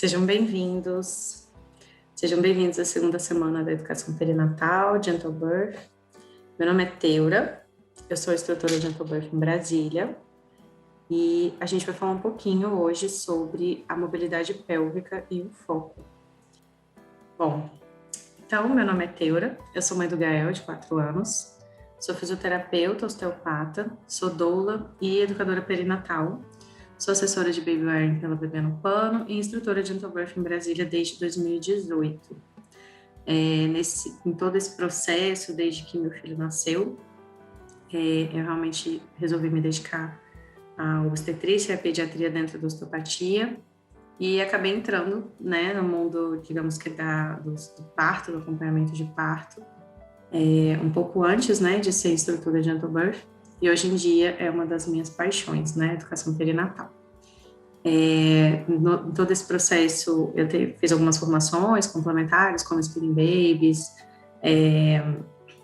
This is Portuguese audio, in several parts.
Sejam bem-vindos. Sejam bem-vindos à segunda semana da Educação Perinatal, Gentle Birth. Meu nome é Teura, eu sou instrutora de Gentle Birth em Brasília e a gente vai falar um pouquinho hoje sobre a mobilidade pélvica e o foco. Bom, então, meu nome é Teura, eu sou mãe do Gael, de 4 anos, sou fisioterapeuta, osteopata, sou doula e educadora perinatal. Sou assessora de Baby Wearing pela Bebê no Pano e instrutora de Gentle Birth em Brasília desde 2018. Em todo esse processo, desde que meu filho nasceu, eu realmente resolvi me dedicar à obstetrícia e à pediatria dentro da osteopatia e acabei entrando, no mundo, digamos que do parto, do acompanhamento de parto, um pouco antes, de ser instrutora de Gentle Birth, e hoje em dia é uma das minhas paixões, educação perinatal. Em todo esse processo, eu fiz algumas formações complementares, como Spinning Babies,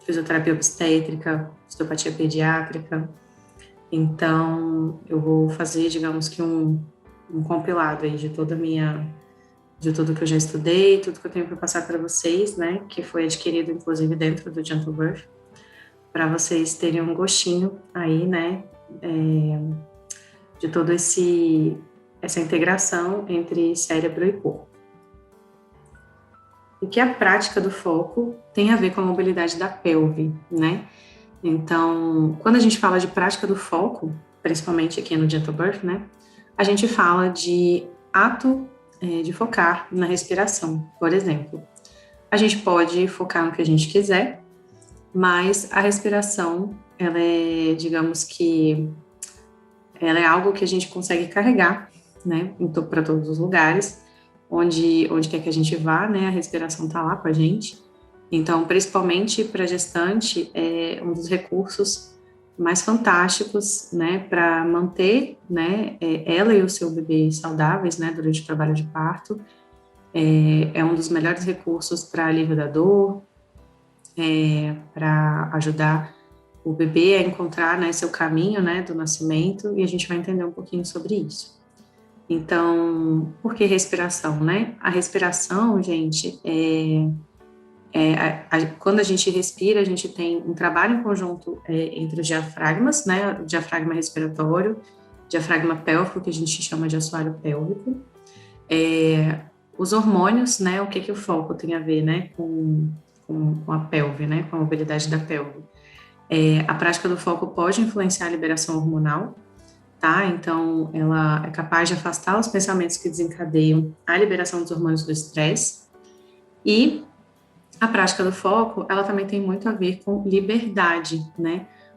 fisioterapia obstétrica, osteopatia pediátrica. Então, eu vou fazer, digamos que um compilado aí de tudo que eu já estudei, tudo que eu tenho para passar para vocês, que foi adquirido, inclusive, dentro do Gentle Birth, para vocês terem um gostinho aí, de todo essa integração entre cérebro e corpo. E que a prática do foco tem a ver com a mobilidade da pelve, Então, quando a gente fala de prática do foco, principalmente aqui no Gentle Birth, a gente fala de ato de focar na respiração, por exemplo. A gente pode focar no que a gente quiser, mas a respiração, ela é, digamos que, ela é algo que a gente consegue carregar, para todos os lugares, onde quer que a gente vá, a respiração está lá com a gente. Então, principalmente para a gestante, é um dos recursos mais fantásticos, para manter, ela e o seu bebê saudáveis, durante o trabalho de parto. É um dos melhores recursos para alívio da dor, para ajudar o bebê a encontrar, seu caminho, do nascimento, e a gente vai entender um pouquinho sobre isso. Então, por que respiração, A respiração, gente, quando a gente respira, a gente tem um trabalho em conjunto entre os diafragmas, o diafragma respiratório, diafragma pélvico, que a gente chama de assoalho pélvico, os hormônios, o que o foco tem a ver, com a pelve, com a mobilidade da pelve. A prática do foco pode influenciar a liberação hormonal, tá? Então, ela é capaz de afastar os pensamentos que desencadeiam a liberação dos hormônios do estresse. E a prática do foco, ela também tem muito a ver com liberdade,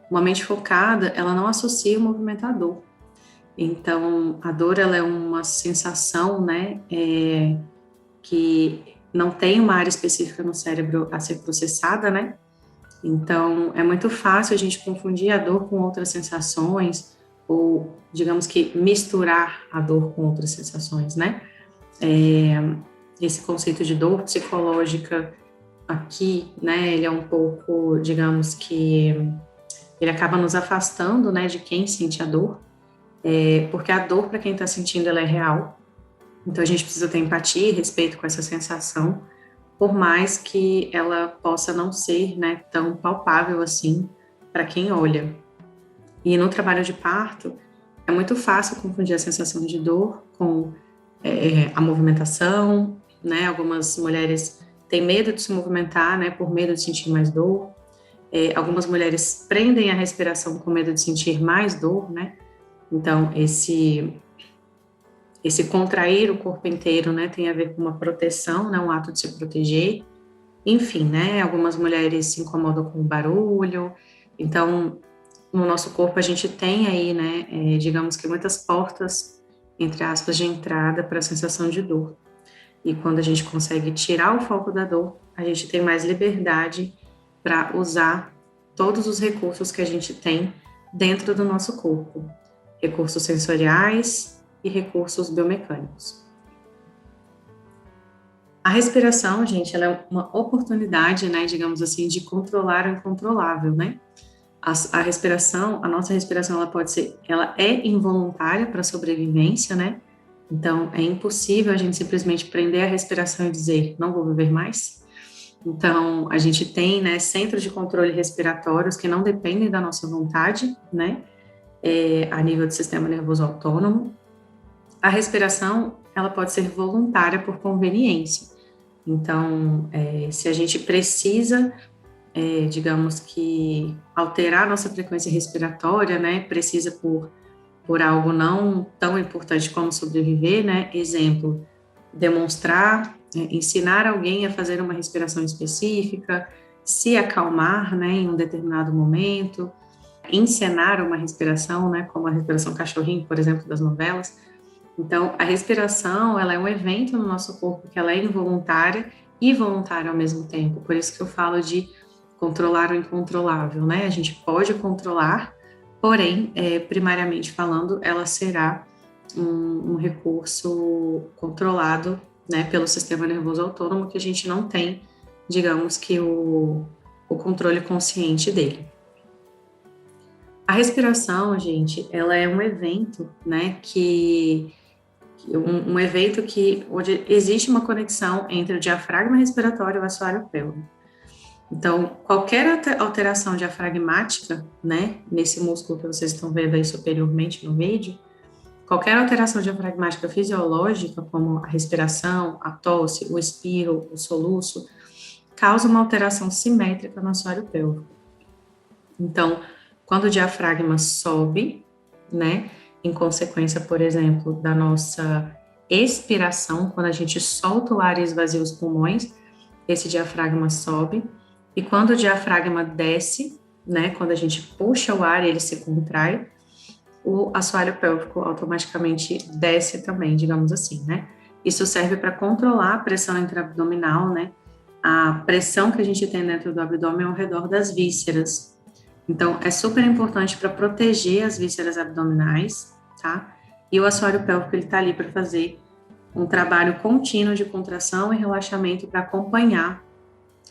Uma mente focada, ela não associa o movimento à dor. Então, a dor, ela é uma sensação, que não tem uma área específica no cérebro a ser processada, Então, é muito fácil a gente confundir a dor com outras sensações, ou, digamos que, misturar a dor com outras sensações, Esse conceito de dor psicológica aqui, ele é um pouco, digamos que, ele acaba nos afastando, de quem sente a dor, porque a dor, para quem está sentindo, ela é real. Então, a gente precisa ter empatia e respeito com essa sensação, por mais que ela possa não ser, tão palpável assim para quem olha. E no trabalho de parto, é muito fácil confundir a sensação de dor com a movimentação, Algumas mulheres têm medo de se movimentar, por medo de sentir mais dor. Algumas mulheres prendem a respiração com medo de sentir mais dor, Então, esse contrair o corpo inteiro, tem a ver com uma proteção, um ato de se proteger. Enfim, algumas mulheres se incomodam com o barulho. Então, no nosso corpo a gente tem aí, digamos que muitas portas, entre aspas, de entrada para a sensação de dor. E quando a gente consegue tirar o foco da dor, a gente tem mais liberdade para usar todos os recursos que a gente tem dentro do nosso corpo. Recursos sensoriais e recursos biomecânicos. A respiração, gente, ela é uma oportunidade, digamos assim, de controlar o incontrolável, A respiração, a nossa respiração, ela é involuntária para a sobrevivência, Então, é impossível a gente simplesmente prender a respiração e dizer, não vou viver mais. Então, a gente tem, né, centros de controle respiratórios que não dependem da nossa vontade, né, a nível do sistema nervoso autônomo. A respiração, ela pode ser voluntária por conveniência. Então, se a gente precisa, digamos que, alterar nossa frequência respiratória, né, precisa por algo não tão importante como sobreviver, né, exemplo, demonstrar, ensinar alguém a fazer uma respiração específica, se acalmar, né, em um determinado momento, encenar uma respiração, né, como a respiração cachorrinho, por exemplo, das novelas. Então, a respiração, ela é um evento no nosso corpo que ela é involuntária e voluntária ao mesmo tempo. Por isso que eu falo de controlar o incontrolável, né? A gente pode controlar, porém, primariamente falando, ela será um recurso controlado, né, pelo sistema nervoso autônomo que a gente não tem, digamos que o controle consciente dele. A respiração, gente, ela é um evento, né, um evento onde existe uma conexão entre o diafragma respiratório e o assoalho pélvico. Então, qualquer alteração diafragmática, né, nesse músculo que vocês estão vendo aí superiormente no vídeo, qualquer alteração diafragmática fisiológica, como a respiração, a tosse, o espirro, o soluço, causa uma alteração simétrica no assoalho pélvico. Então, quando o diafragma sobe, né, em consequência, por exemplo, da nossa expiração, quando a gente solta o ar e esvazia os pulmões, esse diafragma sobe. E quando o diafragma desce, né, quando a gente puxa o ar e ele se contrai, o assoalho pélvico automaticamente desce também, digamos assim, né? Isso serve para controlar a pressão intraabdominal, né? A pressão que a gente tem dentro do abdômen ao redor das vísceras. Então, é super importante para proteger as vísceras abdominais, tá? E o assoalho pélvico, ele tá ali para fazer um trabalho contínuo de contração e relaxamento para acompanhar,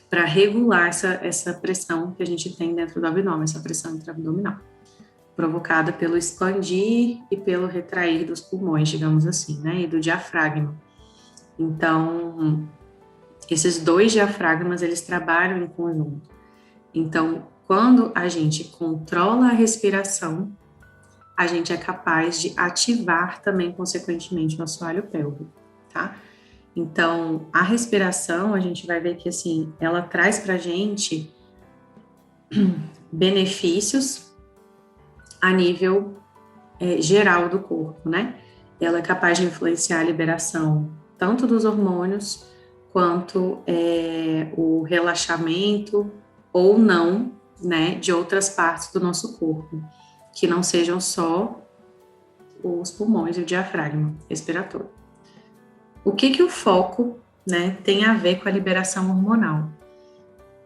para regular essa pressão que a gente tem dentro do abdômen, essa pressão intraabdominal, provocada pelo expandir e pelo retrair dos pulmões, digamos assim, né, e do diafragma. Então, esses dois diafragmas, eles trabalham em conjunto. Então, quando a gente controla a respiração, a gente é capaz de ativar também, consequentemente, o assoalho pélvico, tá? Então, a respiração, a gente vai ver que, assim, ela traz pra gente benefícios a nível geral do corpo, né? Ela é capaz de influenciar a liberação tanto dos hormônios quanto o relaxamento ou não, né, de outras partes do nosso corpo, que não sejam só os pulmões e o diafragma respiratório. O que o foco, né, tem a ver com a liberação hormonal,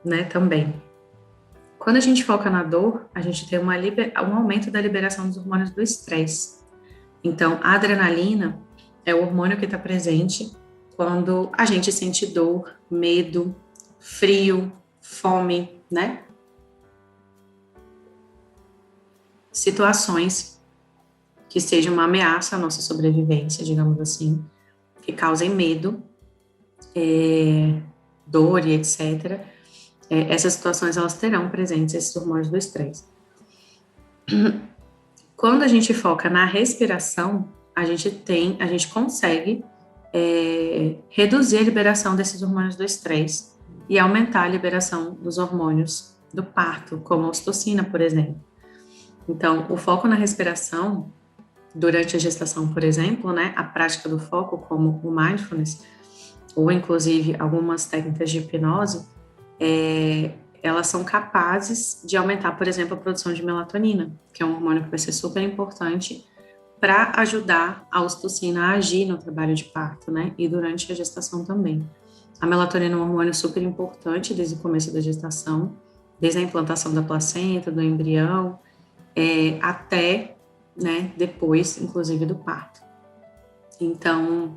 né, também? Quando a gente foca na dor, a gente tem um aumento da liberação dos hormônios do estresse. Então, a adrenalina é o hormônio que está presente quando a gente sente dor, medo, frio, fome, né? Situações que sejam uma ameaça à nossa sobrevivência, digamos assim, que causem medo, dor e etc. Essas situações, elas terão presentes esses hormônios do estresse. Quando a gente foca na respiração, a gente consegue reduzir a liberação desses hormônios do estresse e aumentar a liberação dos hormônios do parto, como a ocitocina, por exemplo. Então, o foco na respiração, durante a gestação, por exemplo, né, a prática do foco, como o mindfulness, ou inclusive algumas técnicas de hipnose, elas são capazes de aumentar, por exemplo, a produção de melatonina, que é um hormônio que vai ser super importante para ajudar a ocitocina a agir no trabalho de parto, né? E durante a gestação também. A melatonina é um hormônio super importante desde o começo da gestação, desde a implantação da placenta, do embrião, até, né, depois, inclusive, do parto. Então,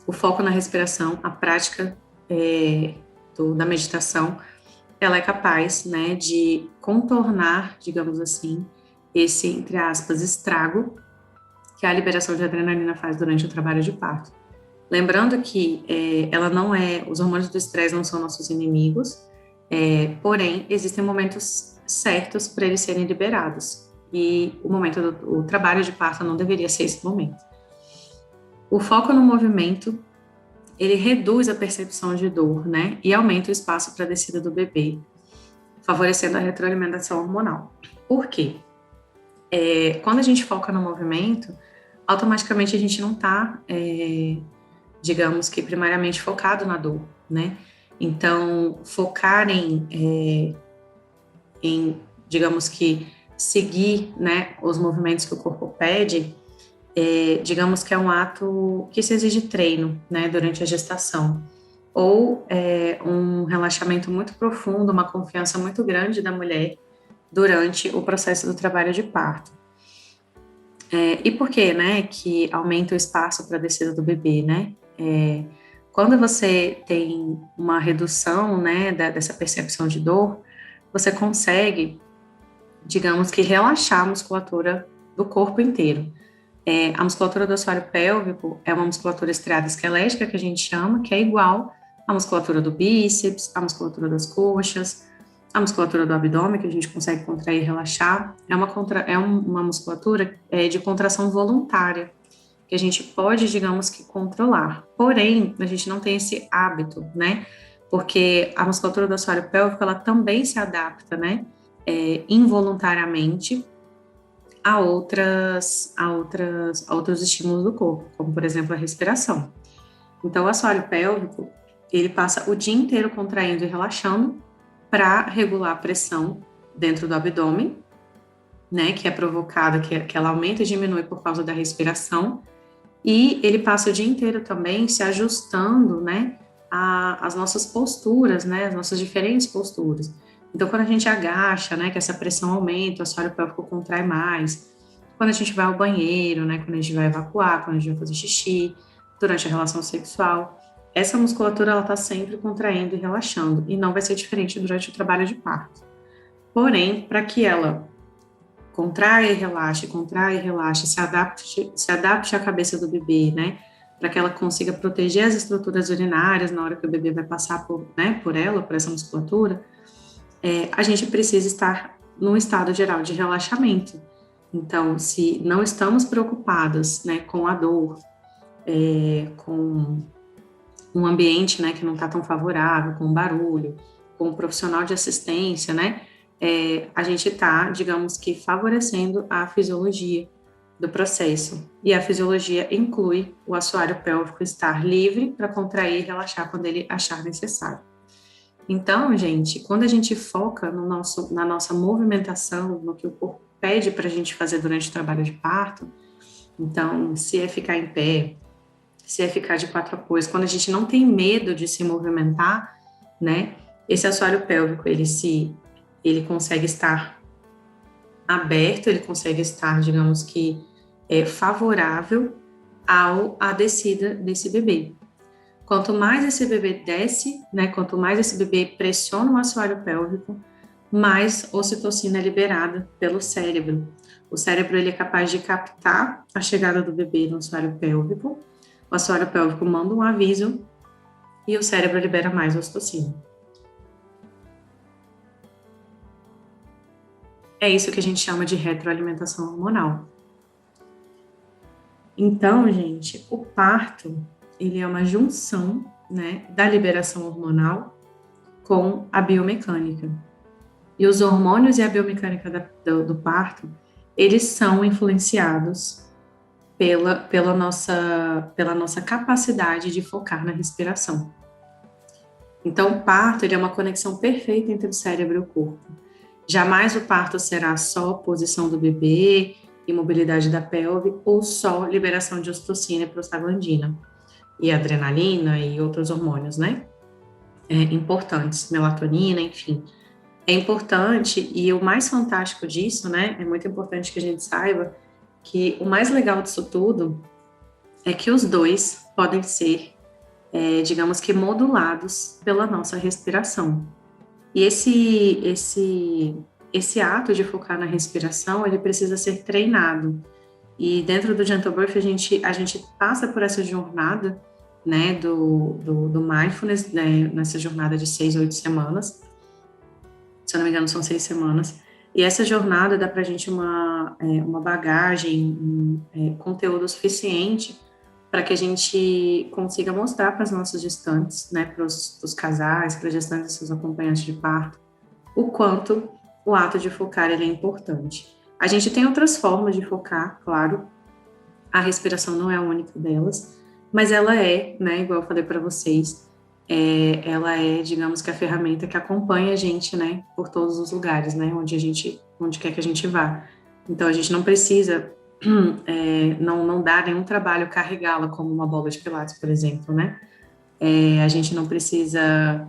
o foco na respiração, a prática da meditação, ela é capaz, né, de contornar, digamos assim, esse, entre aspas, estrago que a liberação de adrenalina faz durante o trabalho de parto. Lembrando que ela não é, os hormônios do estresse não são nossos inimigos, porém, existem momentos certos para eles serem liberados. E o trabalho de parto não deveria ser esse momento. O foco no movimento, ele reduz a percepção de dor, né? E aumenta o espaço para a descida do bebê, favorecendo a retroalimentação hormonal. Por quê? Quando a gente foca no movimento, automaticamente a gente não está, digamos que primariamente focado na dor, né? Então, focar em digamos que, seguir, né, os movimentos que o corpo pede, digamos que é um ato que se exige treino, né, durante a gestação. Ou um relaxamento muito profundo, uma confiança muito grande da mulher durante o processo do trabalho de parto. E por que, né, que aumenta o espaço para a descida do bebê, né? Quando você tem uma redução, né, dessa percepção de dor, você consegue, digamos que, relaxar a musculatura do corpo inteiro. A musculatura do assoalho pélvico é uma musculatura estriada esquelética, que a gente chama, que é igual à musculatura do bíceps, à musculatura das coxas, à musculatura do abdômen, que a gente consegue contrair e relaxar. É uma musculatura de contração voluntária, que a gente pode, digamos que, controlar. Porém, a gente não tem esse hábito, né? Porque a musculatura do assoalho pélvico, ela também se adapta, né? Involuntariamente a outros estímulos do corpo, como, por exemplo, a respiração. Então, o assoalho pélvico, ele passa o dia inteiro contraindo e relaxando para regular a pressão dentro do abdômen, né, que é provocada, que ela aumenta e diminui por causa da respiração, e ele passa o dia inteiro também se ajustando, né, às nossas posturas, né, as nossas diferentes posturas. Então, quando a gente agacha, né, que essa pressão aumenta, o assoalho pélvico contrai mais. Quando a gente vai ao banheiro, né, quando a gente vai evacuar, quando a gente vai fazer xixi, durante a relação sexual, essa musculatura, ela tá sempre contraindo e relaxando, e não vai ser diferente durante o trabalho de parto. Porém, para que ela contraia e relaxe, se adapte à cabeça do bebê, né, para que ela consiga proteger as estruturas urinárias na hora que o bebê vai passar por ela, por essa musculatura, a gente precisa estar num estado geral de relaxamento. Então, se não estamos preocupadas, né, com a dor, com um ambiente, né, que não está tão favorável, com o barulho, com o profissional de assistência, né, a gente está, digamos que, favorecendo a fisiologia do processo. E a fisiologia inclui o assoalho pélvico estar livre para contrair e relaxar quando ele achar necessário. Então, gente, quando a gente foca na nossa movimentação, no que o corpo pede para a gente fazer durante o trabalho de parto, então, se é ficar em pé, se é ficar de quatro apoios, quando a gente não tem medo de se movimentar, né, esse assoalho pélvico, ele consegue estar aberto, ele consegue estar, digamos que, favorável à descida desse bebê. Quanto mais esse bebê desce, né, quanto mais esse bebê pressiona o assoalho pélvico, mais ocitocina é liberada pelo cérebro. O cérebro, ele é capaz de captar a chegada do bebê no assoalho pélvico, o assoalho pélvico manda um aviso e o cérebro libera mais ocitocina. É isso que a gente chama de retroalimentação hormonal. Então, gente, o parto, ele é uma junção, né, da liberação hormonal com a biomecânica. E os hormônios e a biomecânica do parto, eles são influenciados pela nossa capacidade de focar na respiração. Então, o parto, ele é uma conexão perfeita entre o cérebro e o corpo. Jamais o parto será só posição do bebê, imobilidade da pelve, ou só liberação de ocitocina e prostaglandina, e adrenalina e outros hormônios, né? Importantes, melatonina, enfim. É importante, e o mais fantástico disso, né? É muito importante que a gente saiba que o mais legal disso tudo é que os dois podem ser, digamos que, modulados pela nossa respiração. E esse ato de focar na respiração, ele precisa ser treinado. E dentro do Gentle Birth, a gente passa por essa jornada, né, do mindfulness, né, nessa jornada de 6 a 8 semanas. Se eu não me engano, são 6 semanas. E essa jornada dá para a gente uma bagagem, conteúdo suficiente para que a gente consiga mostrar para as nossas gestantes, né, para os casais, para as gestantes e seus acompanhantes de parto, o quanto o ato de focar ele é importante. A gente tem outras formas de focar, claro, a respiração não é a única delas, mas ela é, né, igual eu falei para vocês, ela é, digamos que a ferramenta que acompanha a gente, né, por todos os lugares, né, onde quer que a gente vá. Então a gente não precisa, não dá nenhum trabalho carregá-la como uma bola de pilates, por exemplo, né. A gente não precisa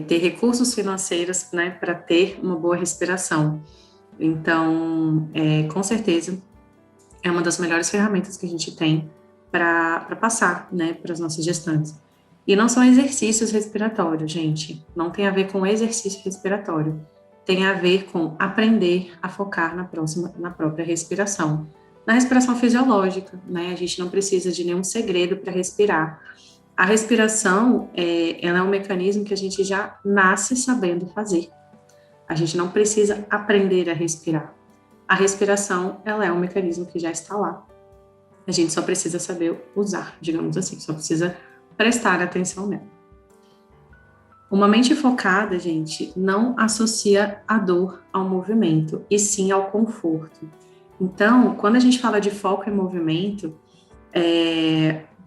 ter recursos financeiros, né, para ter uma boa respiração. Então, com certeza, é uma das melhores ferramentas que a gente tem para passar, né, para as nossas gestantes. E não são exercícios respiratórios, gente. Não tem a ver com exercício respiratório. Tem a ver com aprender a focar na própria respiração. Na respiração fisiológica, né? A gente não precisa de nenhum segredo para respirar. A respiração, ela é um mecanismo que a gente já nasce sabendo fazer. A gente não precisa aprender a respirar. A respiração, ela é um mecanismo que já está lá. A gente só precisa saber usar, digamos assim, só precisa prestar atenção nela. Uma mente focada, gente, não associa a dor ao movimento, e sim ao conforto. Então, quando a gente fala de foco em movimento,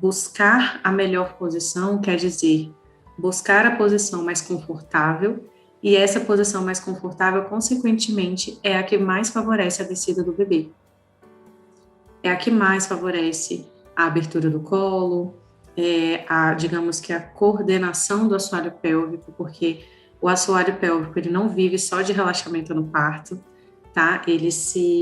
buscar a melhor posição quer dizer buscar a posição mais confortável, e essa posição mais confortável, consequentemente, é a que mais favorece a descida do bebê. É a que mais favorece a abertura do colo, digamos que a coordenação do assoalho pélvico, porque o assoalho pélvico, ele não vive só de relaxamento no parto, tá?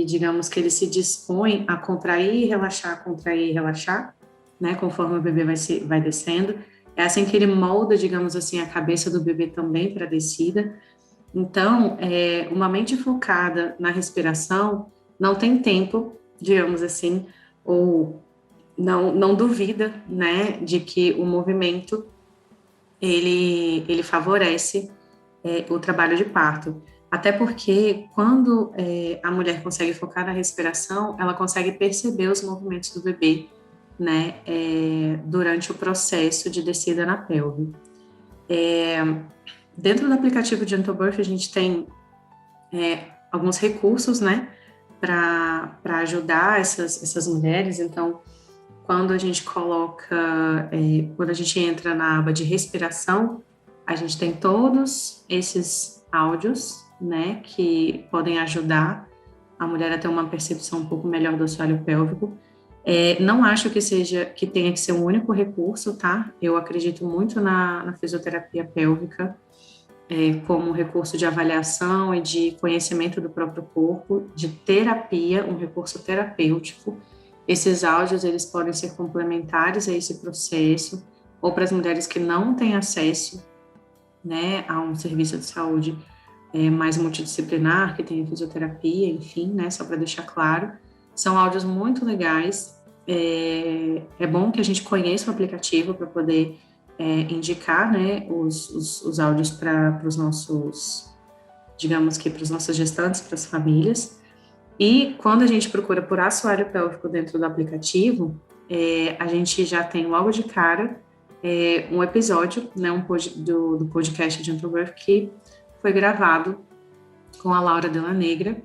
Digamos que ele se dispõe a contrair e relaxar, né? Conforme o bebê vai descendo. É assim que ele molda, digamos assim, a cabeça do bebê também para a descida. Então, uma mente focada na respiração não tem tempo, digamos assim, ou não duvida, né, de que o movimento ele favorece o trabalho de parto. Até porque quando a mulher consegue focar na respiração, ela consegue perceber os movimentos do bebê, né, durante o processo de descida na pelve. Dentro do aplicativo de Gentle Birth, a gente tem alguns recursos, né, para ajudar essas mulheres. Então, quando a gente quando a gente entra na aba de respiração, a gente tem todos esses áudios, né, que podem ajudar a mulher a ter uma percepção um pouco melhor do assoalho pélvico. Não acho que tenha que ser um único recurso, tá? Eu acredito muito na fisioterapia pélvica, como recurso de avaliação e de conhecimento do próprio corpo, de terapia, um recurso terapêutico. Esses áudios, eles podem ser complementares a esse processo, ou para as mulheres que não têm acesso, né, a um serviço de saúde mais multidisciplinar, que tem fisioterapia, enfim, né, só para deixar claro. São áudios muito legais. É bom que a gente conheça o aplicativo para poder indicar, né, os áudios para os nossos, digamos que para os nossos gestantes, para as famílias. E quando a gente procura por assoalho pélvico dentro do aplicativo, a gente já tem logo de cara um episódio, né, do podcast de Gentle Birth que foi gravado com a Laura Della Negra,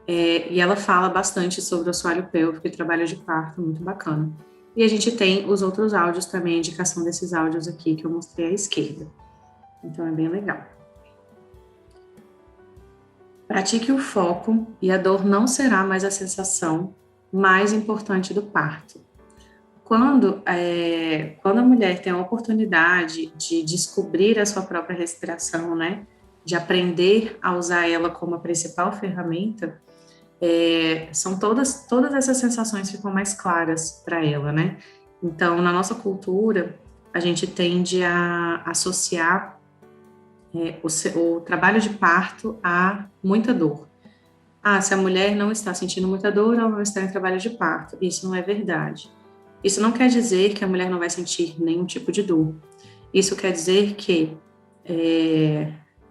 e ela fala bastante sobre o assoalho pélvico e trabalho de parto, muito bacana. E a gente tem os outros áudios também, a indicação desses áudios aqui que eu mostrei à esquerda. Então é bem legal. Pratique o foco e a dor não será mais a sensação mais importante do parto. Quando a mulher tem a oportunidade de descobrir a sua própria respiração, né, de aprender a usar ela como a principal ferramenta, são todas essas sensações ficam mais claras para ela, né? Então, na nossa cultura, a gente tende a associar o trabalho de parto a muita dor. se a mulher não está sentindo muita dor, ela não está em trabalho de parto. Isso não é verdade. Isso não quer dizer que a mulher não vai sentir nenhum tipo de dor. Isso quer dizer que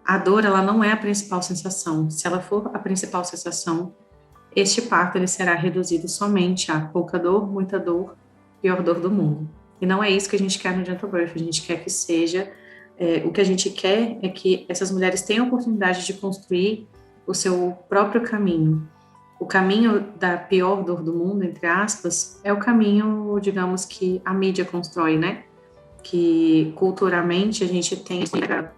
a dor, ela não é a principal sensação. Se ela for a principal sensação, este parto ele será reduzido somente a pouca dor, muita dor, pior dor do mundo. E não é isso que a gente quer no Gentle Birth. A gente quer que seja, o que a gente quer é que essas mulheres tenham a oportunidade de construir o seu próprio caminho. O caminho da pior dor do mundo, entre aspas, é o caminho, digamos, que a mídia constrói, né? Que culturalmente a gente tem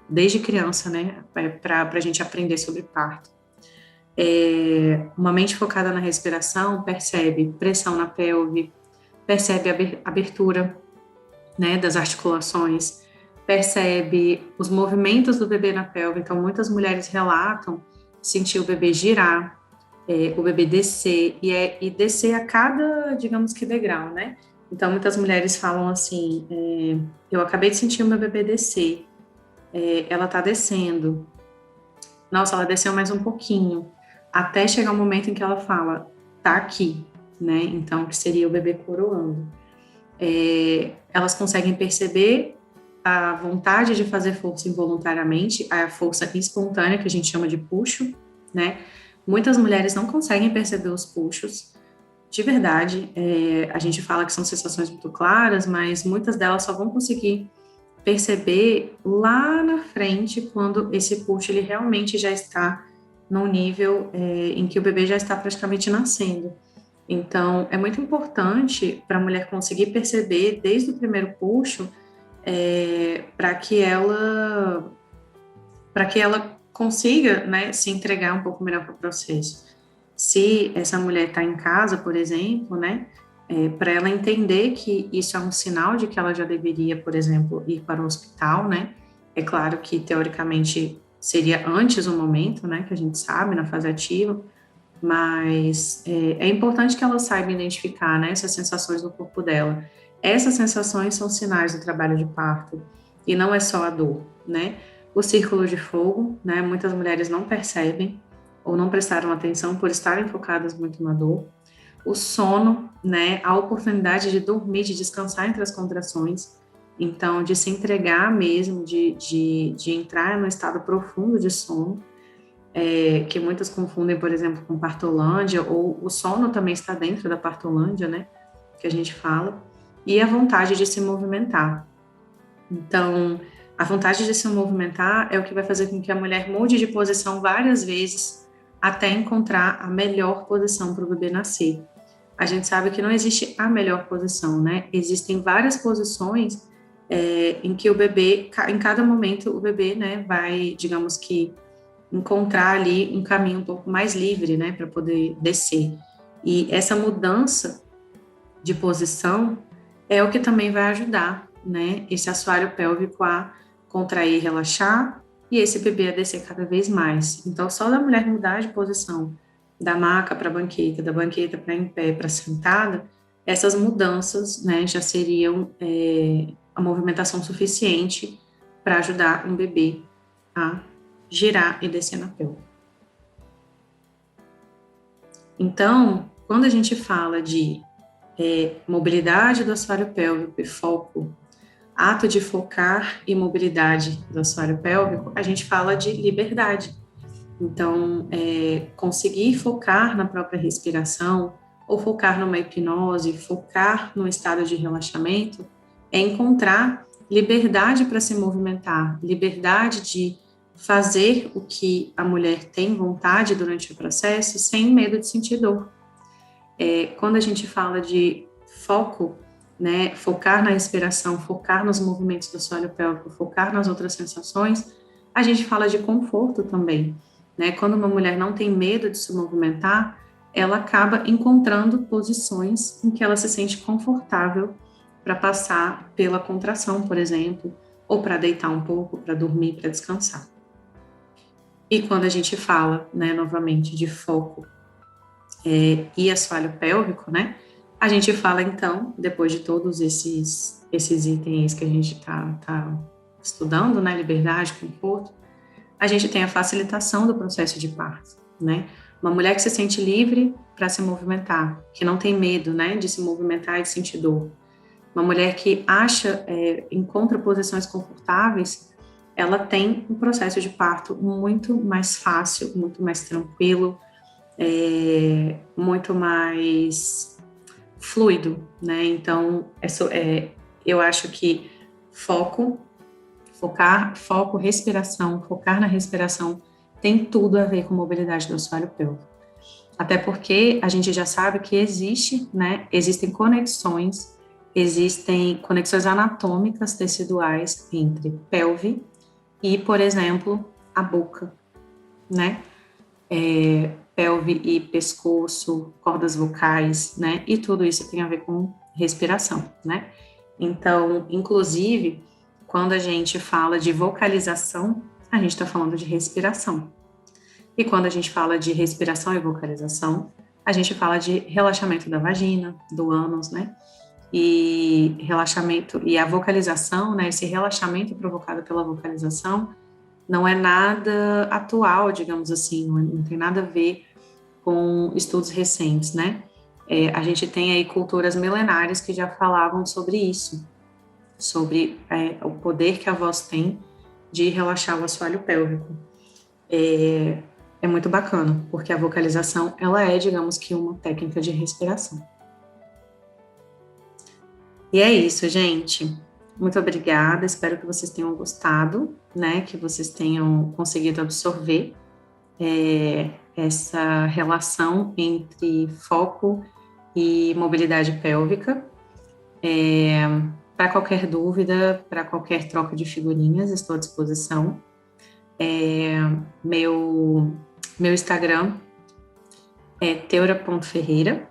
desde criança, né? Para a gente aprender sobre parto. Uma mente focada na respiração percebe pressão na pelve, percebe abertura, né, das articulações, percebe os movimentos do bebê na pelve. Então, muitas mulheres relatam sentir o bebê girar, o bebê descer, e descer a cada, digamos que, degrau, né? Então, muitas mulheres falam assim, eu acabei de sentir o meu bebê descer, ela tá descendo, nossa, ela desceu mais um pouquinho, até chegar o momento em que ela fala, tá aqui, né? Então, que seria o bebê coroando. Elas conseguem perceber a vontade de fazer força involuntariamente, a força espontânea, que a gente chama de puxo, né? Muitas mulheres não conseguem perceber os puxos, de verdade. A gente fala que são sensações muito claras, mas muitas delas só vão conseguir perceber lá na frente, quando esse puxo ele realmente já está num nível em que o bebê já está praticamente nascendo. Então, é muito importante para a mulher conseguir perceber desde o primeiro puxo, para que ela consiga, né, se entregar um pouco melhor para o processo. Se essa mulher está em casa, por exemplo, né, para ela entender que isso é um sinal de que ela já deveria, por exemplo, ir para o hospital, né? É claro que teoricamente seria antes o momento, né, que a gente sabe na fase ativa, mas é importante que ela saiba identificar, né, essas sensações no corpo dela. Essas sensações são sinais do trabalho de parto e não é só a dor, né? O círculo de fogo, né? Muitas mulheres não percebem ou não prestaram atenção por estarem focadas muito na dor. O sono, né? A oportunidade de dormir, de descansar entre as contrações. Então, de se entregar mesmo, de entrar no estado profundo de sono, que muitas confundem, por exemplo, com partolândia, ou o sono também está dentro da partolândia, né? Que a gente fala. E a vontade de se movimentar. Então, a vontade de se movimentar é o que vai fazer com que a mulher mude de posição várias vezes até encontrar a melhor posição para o bebê nascer. A gente sabe que não existe a melhor posição, né? Existem várias posições em que o bebê, em cada momento, o bebê, né, vai, digamos que, encontrar ali um caminho um pouco mais livre, né, para poder descer. E essa mudança de posição é o que também vai ajudar, né, esse assoalho pélvico a contrair, relaxar e esse bebê a descer cada vez mais. Então, só da mulher mudar de posição, da maca para a banqueta, da banqueta para em pé, para sentada, essas mudanças, né, já seriam a movimentação suficiente para ajudar um bebê a girar e descer na pelve. Então, quando a gente fala de mobilidade do assoalho pélvico e foco, ato de focar e mobilidade do assoalho pélvico, a gente fala de liberdade. Então, conseguir focar na própria respiração, ou focar numa hipnose, focar num estado de relaxamento, é encontrar liberdade para se movimentar, liberdade de fazer o que a mulher tem vontade durante o processo, sem medo de sentir dor. Quando a gente fala de foco, né, focar na respiração, focar nos movimentos do assoalho pélvico, focar nas outras sensações, a gente fala de conforto também, né? Quando uma mulher não tem medo de se movimentar, ela acaba encontrando posições em que ela se sente confortável para passar pela contração, por exemplo, ou para deitar um pouco, para dormir, para descansar. E quando a gente fala, né, novamente, de foco e assoalho pélvico, né, a gente fala, então, depois de todos esses itens que a gente tá estudando, né, liberdade, conforto, a gente tem a facilitação do processo de parto, né, Uma mulher que se sente livre para se movimentar, que não tem medo, né, de se movimentar e de sentir dor. Uma mulher que encontra posições confortáveis, ela tem um processo de parto muito mais fácil, muito mais tranquilo, muito mais fluido, né? Então, eu acho que foco, respiração, focar na respiração tem tudo a ver com mobilidade do assoalho pélvico. Até porque a gente já sabe que existem conexões anatômicas teciduais entre pelve e, por exemplo, a boca, né? Pelve e pescoço, cordas vocais, né? E tudo isso tem a ver com respiração, né? Então, inclusive, quando a gente fala de vocalização, a gente está falando de respiração. E quando a gente fala de respiração e vocalização, a gente fala de relaxamento da vagina, do ânus, né? E relaxamento, e a vocalização, né? Esse relaxamento provocado pela vocalização não é nada atual, digamos assim, não tem nada a ver com estudos recentes, né? A gente tem aí culturas milenares que já falavam sobre isso, sobre o poder que a voz tem de relaxar o assoalho pélvico. É muito bacana, porque a vocalização, ela é, digamos que, uma técnica de respiração. E é isso, gente. Muito obrigada, espero que vocês tenham gostado, né? Que vocês tenham conseguido absorver essa relação entre foco e mobilidade pélvica. Para qualquer dúvida, para qualquer troca de figurinhas, estou à disposição. Meu Instagram é teura.ferreira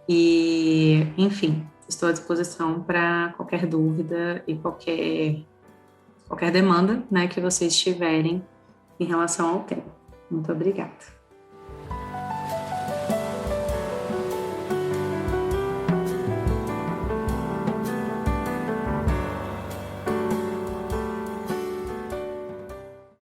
e, enfim, estou à disposição para qualquer dúvida e qualquer demanda, né, que vocês tiverem em relação ao tema. Muito obrigada.